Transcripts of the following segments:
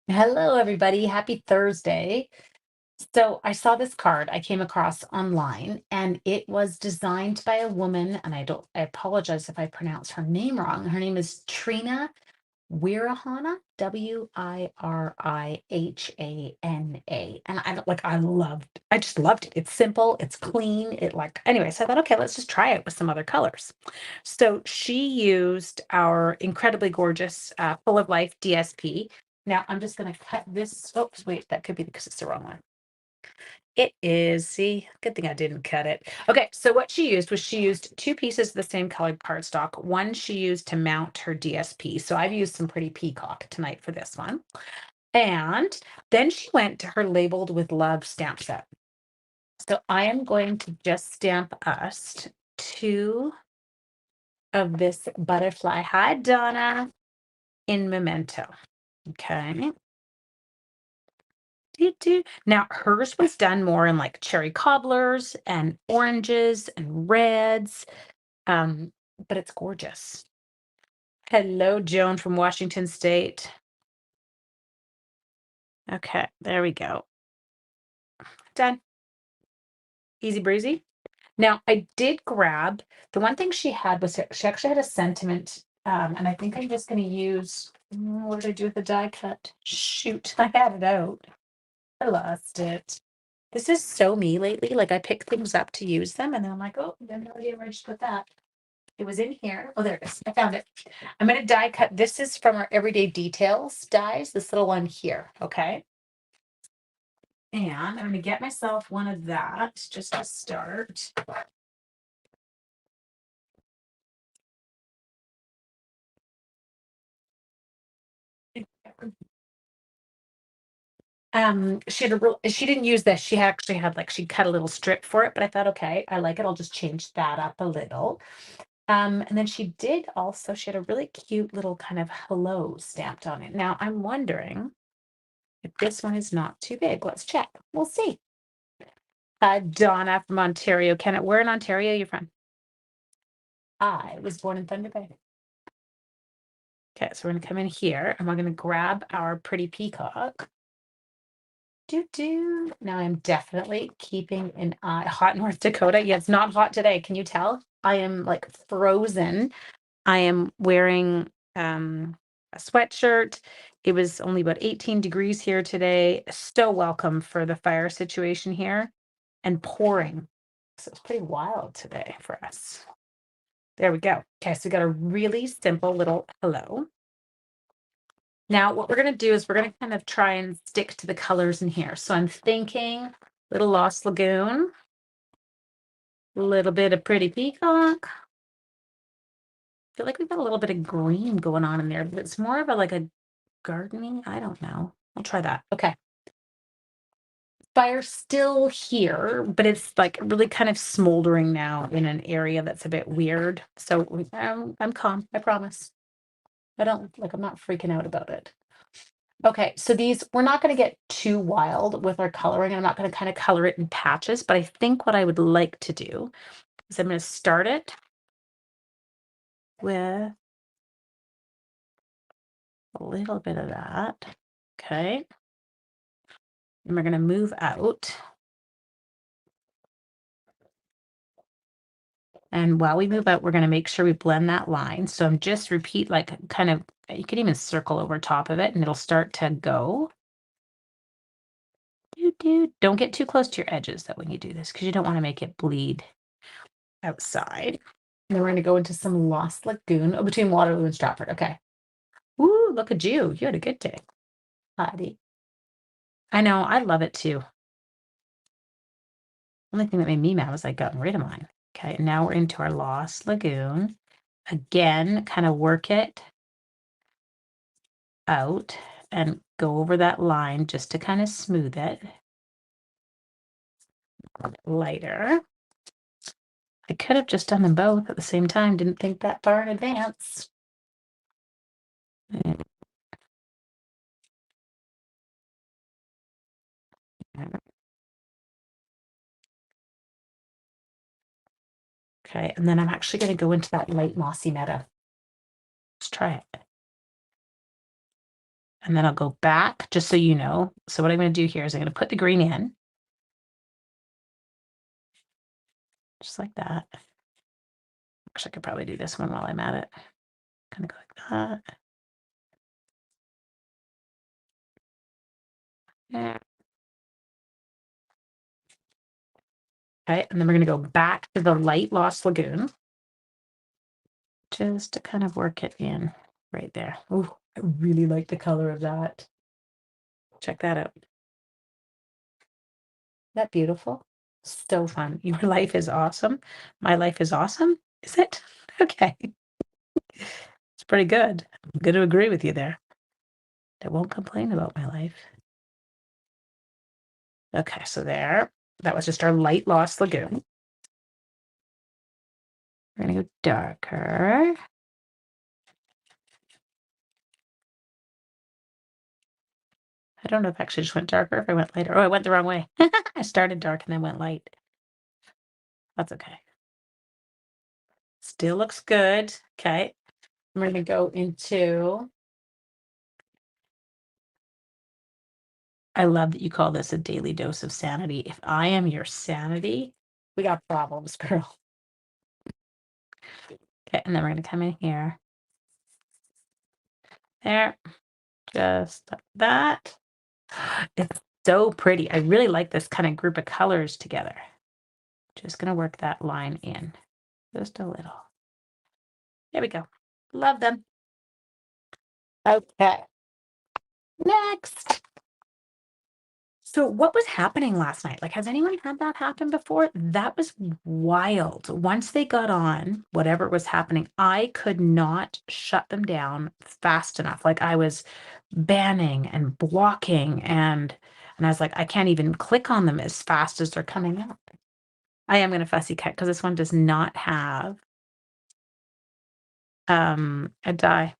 Hello, everybody. Happy Thursday. So I saw this card I came across online, and it was designed by a woman, and I apologize if I pronounce her name wrong. Her name is Trina Wirahana, Wirihana. And I just loved it. It's simple, it's clean. Anyway, so I thought, okay, let's just try it with some other colors. So she used our incredibly gorgeous Full of Life DSP. Now I'm just going to cut this. Oops, wait, that could be because it's the wrong one. It is, see, good thing I didn't cut it. Okay, so what she used two pieces of the same colored cardstock. One she used to mount her DSP. So I've used some pretty peacock tonight for this one. And then she went to her labeled with love stamp set. So I am going to just stamp us two of this butterfly. Hi, Donna, in Memento. Okay. Now, hers was done more in like cherry cobblers and oranges and reds, but it's gorgeous. Hello, Joan from Washington State. Okay, there we go. Done. Easy breezy. Now, I did grab the one thing she had was she actually had a sentiment, and I think I'm just going to use what did I do with the die cut? Shoot, I had it out. I lost it. This is so me lately. Like I pick things up to use them, and then I'm like, oh, I have no idea where I just put that. It was in here. Oh, there it is. I found it. I'm going to die cut. This is from our Everyday Details dies, this little one here. Okay. And I'm going to get myself one of that just to start. She didn't use this. She actually had like she cut a little strip for it, but I thought, okay, I like it. I'll just change that up a little. And then she had a really cute little kind of hello stamped on it. Now I'm wondering if this one is not too big. Let's check. We'll see. Donna from Ontario. Where in Ontario are you from? I was born in Thunder Bay. Okay, so we're gonna come in here and we're gonna grab our pretty peacock. Now I'm definitely keeping an eye. Hot North Dakota. Yeah, it's not hot today. Can you tell? I am like frozen. I am wearing a sweatshirt. It was only about 18 degrees here today. So welcome for the fire situation here and pouring. So it's pretty wild today for us. There we go. Okay, so we got a really simple little hello. Now, what we're going to do is we're going to kind of try and stick to the colors in here. So I'm thinking little Lost Lagoon, a little bit of Pretty Peacock. I feel like we've got a little bit of green going on in there, but it's more of like a gardening. I don't know. I'll try that. Okay. Fire's still here, but it's like really kind of smoldering now in an area that's a bit weird. So I'm calm. I promise. I'm not freaking out about it. Okay, so we're not going to get too wild with our coloring. I'm not going to kind of color it in patches, but I think what I would like to do is I'm going to start it with a little bit of that. Okay. And we're going to move out. And while we move out, we're going to make sure we blend that line. So I'm just repeat like kind of, you could even circle over top of it and it'll start to go. Don't get too close to your edges though when you do this because you don't want to make it bleed outside. And then we're going to go into some Lost Lagoon between Waterloo and Stratford. Okay. Ooh, look at you. You had a good day. Hottie. I know. I love it too. Only thing that made me mad was I got rid of mine. Okay. Now we're into our Lost Lagoon. Again, kind of work it out and go over that line just to kind of smooth it. Lighter. I could have just done them both at the same time. Didn't think that far in advance. Okay, and then I'm actually going to go into that light mossy meadow. Let's try it. and then I'll go back just so you know. So what I'm going to do here is I'm going to put the green in, just like that. Actually, I could probably do this one while I'm at it. Kind of go like that. Yeah. Okay, and then we're going to go back to the light Lost Lagoon just to kind of work it in right there. Oh, I really like the color of that. Check that out. Isn't that beautiful? So fun. Your life is awesome. My life is awesome. Is it? Okay. It's pretty good. I'm going to agree with you there. I won't complain about my life. Okay, so there. That was just our light Lost Lagoon. We're going to go darker. I don't know if I actually just went darker, if I went lighter. Oh, I went the wrong way. I started dark and then went light. That's okay. Still looks good. Okay. We're going to go into, I love that you call this a daily dose of sanity. If I am your sanity, we got problems, girl. Okay, and then we're going to come in here. There. Just like that. It's so pretty. I really like this kind of group of colors together. Just going to work that line in just a little. There we go. Love them. Okay. Next. So what was happening last night? Like, has anyone had that happen before? That was wild. Once they got on, whatever was happening, I could not shut them down fast enough. Like I was banning and blocking and I was like, I can't even click on them as fast as they're coming up. I am gonna fussy cut because this one does not have a die.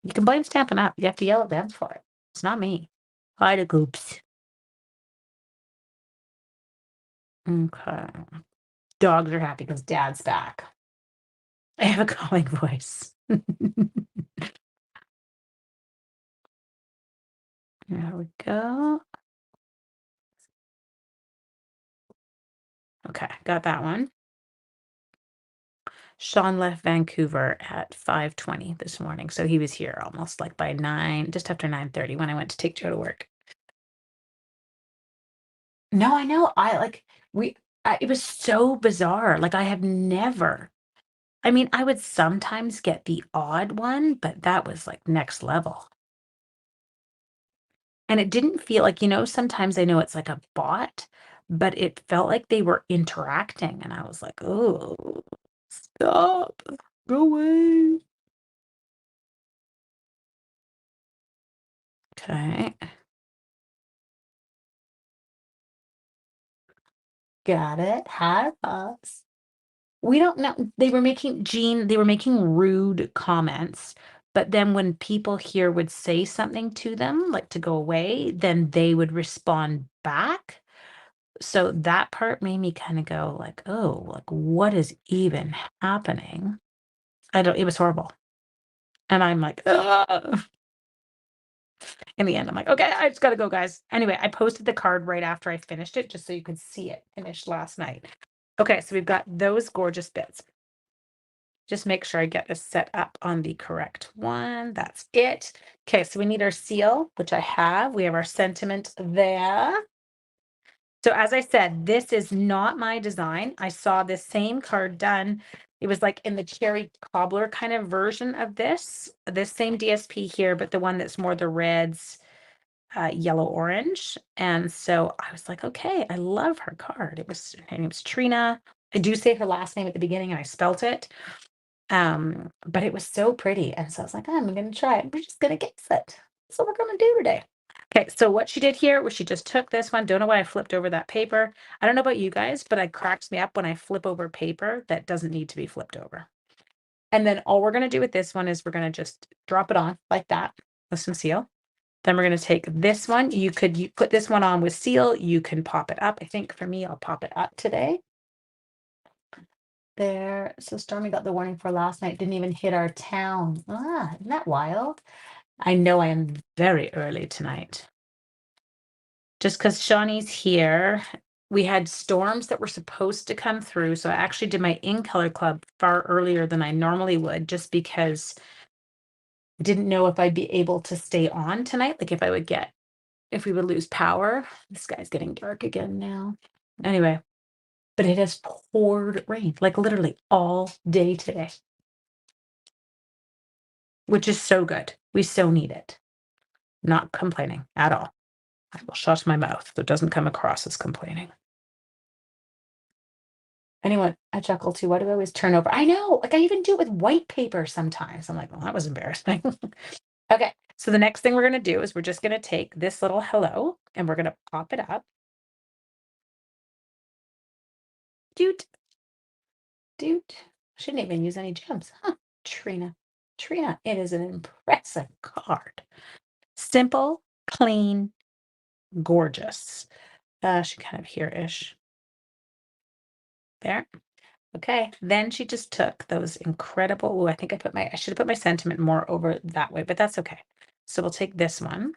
You can blame Stampin' Up. You have to yell at them for it. It's not me. Hi to Goops. Okay. Dogs are happy because dad's back. I have a calming voice. There we go. Okay, got that one. Sean left Vancouver at 5:20 this morning, so he was here almost like by 9, just after 9:30 when I went to take Joe to work. No, I know. It was so bizarre. Like I have never. I mean, I would sometimes get the odd one, but that was like next level. And it didn't feel like, sometimes I know it's like a bot, but it felt like they were interacting. And I was like, oh, stop. Go away. Okay. Got it. Hi, boss. We don't know. They were making rude comments. But then when people here would say something to them, like to go away, then they would respond back. So that part made me kind of go like, oh, like what is even happening? It was horrible. And I'm like, ugh. In the end, I'm like, okay, I just gotta go, guys. Anyway, I posted the card right after I finished it, just so you could see it finished last night. Okay, so we've got those gorgeous bits. Just make sure I get this set up on the correct one. That's it. Okay, so we need our seal, which I have. We have our sentiment there. So as I said, this is not my design. I saw this same card done. It was like in the cherry cobbler kind of version of this same DSP here, but the one that's more the reds, yellow orange. And so I was like, okay, I love her card. Her name's Trina. I do say her last name at the beginning and I spelt it. But it was so pretty. And so I was like, I'm gonna try it. We're just gonna guess it. That's what we're gonna do today. Okay, so what she did here was she just took this one. Don't know why I flipped over that paper. I don't know about you guys, but it cracks me up when I flip over paper that doesn't need to be flipped over. And then all we're gonna do with this one is we're gonna just drop it on like that with some seal. Then we're gonna take this one. You put this one on with seal. You can pop it up. I think for me, I'll pop it up today. There. So Stormy got the warning for last night. Didn't even hit our town. Isn't that wild? I know I am very early tonight. Just because Shawnee's here, we had storms that were supposed to come through. So I actually did my in color club far earlier than I normally would, just because I didn't know if I'd be able to stay on tonight. Like if we would lose power. The sky's getting dark again now. Anyway, but it has poured rain, like literally all day today, which is so good. We so need it. Not complaining at all. I will shut my mouth so it doesn't come across as complaining. Anyone, I chuckle too. Why do I always turn over? I know, like I even do it with white paper sometimes. I'm like, well, that was embarrassing. Okay, so the next thing we're gonna do is we're just gonna take this little hello and we're gonna pop it up. Doot, doot. Shouldn't even use any gems. Huh, Trina. Trina, it is an impressive card. Simple, clean, gorgeous. She kind of here-ish. There. Okay, then she just took those incredible, oh, I think I should have put my sentiment more over that way, but that's okay. So we'll take this one.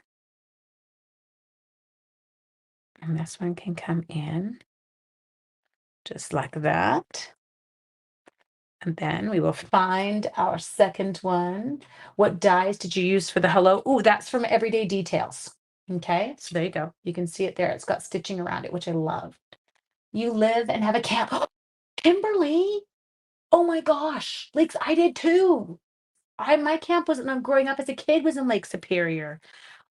And this one can come in just like that. And then we will find our second one. What dies did you use for the hello? Oh, that's from Everyday Details. Okay, so there you go. You can see it there. It's got stitching around it, which I love. You live and have a camp. Kimberly, oh my gosh, Lakes, I did too. My camp wasn't growing up as a kid was in Lake Superior.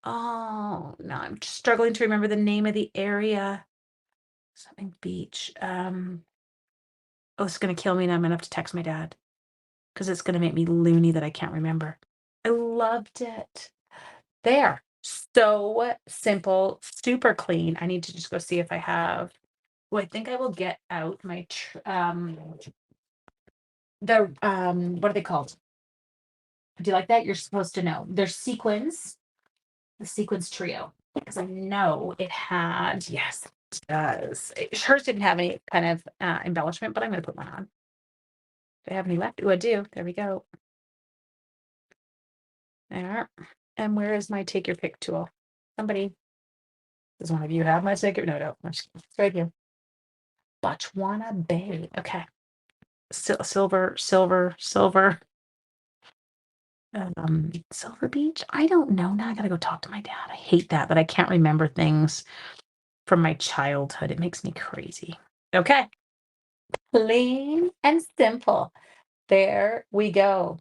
Oh, no, I'm just struggling to remember the name of the area. Something beach. Oh, it's gonna kill me, and I'm gonna have to text my dad because it's gonna make me loony that I can't remember. I loved it. There. So simple, super clean. I need to just go see if I have. Well, I think I will get out my what are they called? Do you like that? You're supposed to know. They're sequins, the sequins trio. Because I know it had, yes, it does. Hers didn't have any kind of embellishment, but I'm gonna put one on. Do I have any left? Oh, I do. There we go. There. And where is my take your pick tool? Somebody, does one of you have my take your? No, it's right here. Botswana Bay. Okay. Silver. Silver Beach. I don't know. Now I gotta go talk to my dad. I hate that, but I can't remember things from my childhood. It makes me crazy. Okay. Plain and simple. There we go.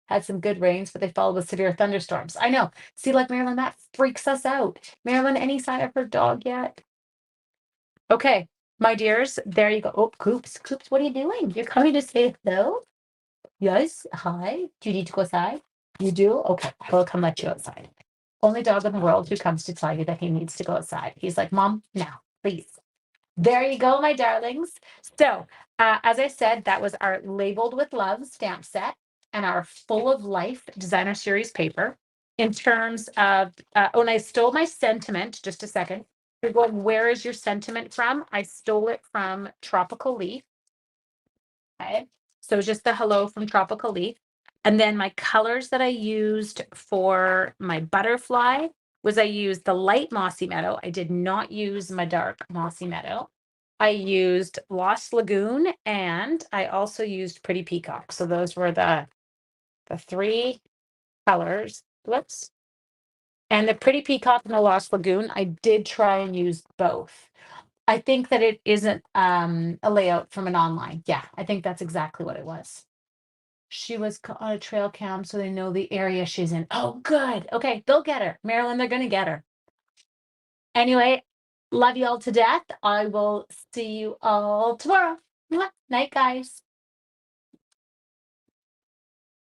Had some good rains, but they followed with severe thunderstorms. I know. See, like Marilyn, that freaks us out. Marilyn, any sign of her dog yet? Okay, my dears, there you go. Oh, Coops, Coops, what are you doing? You're coming to say hello? Yes. Hi. Do you need to go outside? You do? Okay, I will come let you outside. Only dog in the world who comes to tell you that he needs to go outside. He's like, Mom, now, please. There you go, my darlings. So, as I said, that was our Labeled with Love stamp set and our Full of Life designer series paper. In terms of, and I stole my sentiment, just a second. You're going, where is your sentiment from? I stole it from Tropical Leaf. Okay. So just the hello from Tropical Leaf. And then my colors that I used for my butterfly was I used the light Mossy Meadow. I did not use my dark Mossy Meadow. I used Lost Lagoon and I also used Pretty Peacock. So those were the three colors. Whoops. And the Pretty Peacock and the Lost Lagoon, I did try and use both. I think that it isn't a layout from an online. Yeah, I think that's exactly what it was. She was on a trail cam, so they know the area she's in. Oh, good. Okay, they'll get her. Marilyn, they're gonna get her. Anyway, love you all to death. I will see you all tomorrow. Mwah. Night, guys.